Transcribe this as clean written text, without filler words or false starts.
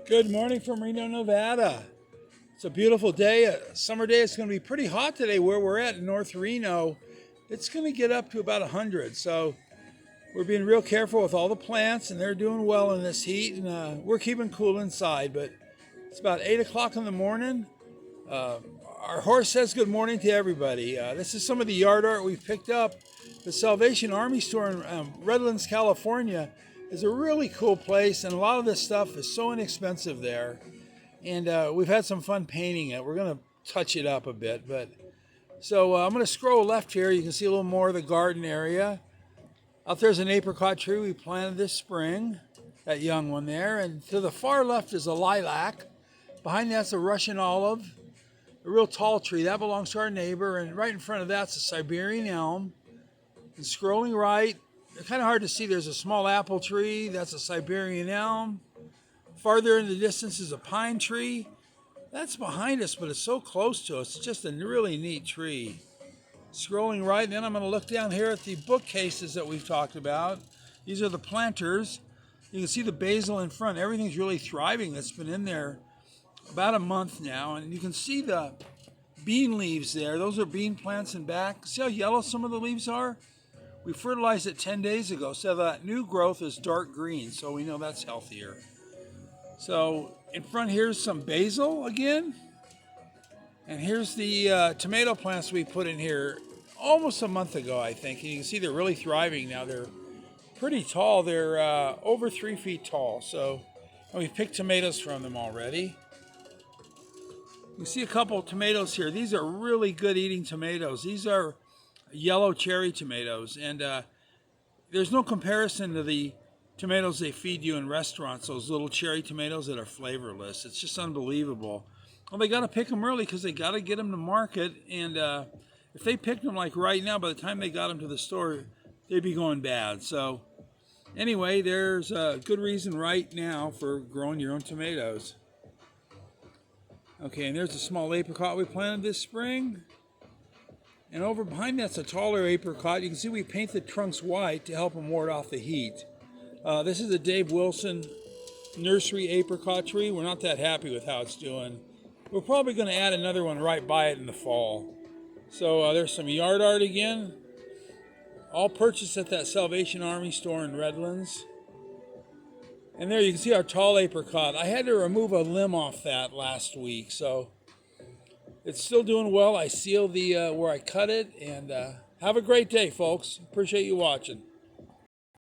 Good morning from Reno, Nevada. It's a beautiful day, a summer day. It's going to be pretty hot today where we're at in North Reno. It's going to get up to about 100. So we're being real careful with all the plants, and they're doing well in this heat. And we're keeping cool inside. But it's about 8 o'clock in the morning. Our horse says good morning to everybody. This is some of the yard art we've picked up. The Salvation Army store in Redlands, California is a really cool place, and a lot of this stuff is so inexpensive there. And we've had some fun painting it. We're going to touch it up a bit. I'm going to scroll left here. You can see a little more of the garden area. Out there's an apricot tree we planted this spring, that young one there. And to the far left is a lilac. Behind that's a Russian olive, a real tall tree. That belongs to our neighbor. And right in front of that's a Siberian elm. And scrolling right, it's kind of hard to see. There's a small apple tree. That's a Siberian elm. Farther in the distance is a pine tree. That's behind us, but it's so close to us. It's just a really neat tree. Scrolling right, then I'm going to look down here at the bookcases that we've talked about. These are the planters. You can see the basil in front. Everything's really thriving. That's been in there about a month now. And you can see the bean leaves there. Those are bean plants in back. See how yellow some of the leaves are? We fertilized it 10 days ago, so that new growth is dark green, so we know that's healthier. So in front here's some basil again. And here's the tomato plants we put in here almost a month ago, I think. And you can see they're really thriving now. They're pretty tall. They're over 3 feet tall. And we've picked tomatoes from them already. You see a couple of tomatoes here. These are really good eating tomatoes. These are yellow cherry tomatoes. And there's no comparison to the tomatoes they feed you in restaurants, those little cherry tomatoes that are flavorless. It's just unbelievable. Well, they got to pick them early because they got to get them to market. And if they picked them like right now, by the time they got them to the store, they'd be going bad. So anyway, there's a good reason right now for growing your own tomatoes. Okay, and there's a small apricot we planted this spring. And over behind that's a taller apricot. You can see we paint the trunks white to help them ward off the heat. This is a Dave Wilson nursery apricot tree. We're not that happy with how it's doing. We're probably going to add another one right by it in the fall. So there's some yard art again. All purchased at that Salvation Army store in Redlands. And there you can see our tall apricot. I had to remove a limb off that last week, so it's still doing well. I sealed the where I cut it, and have a great day, folks. Appreciate you watching.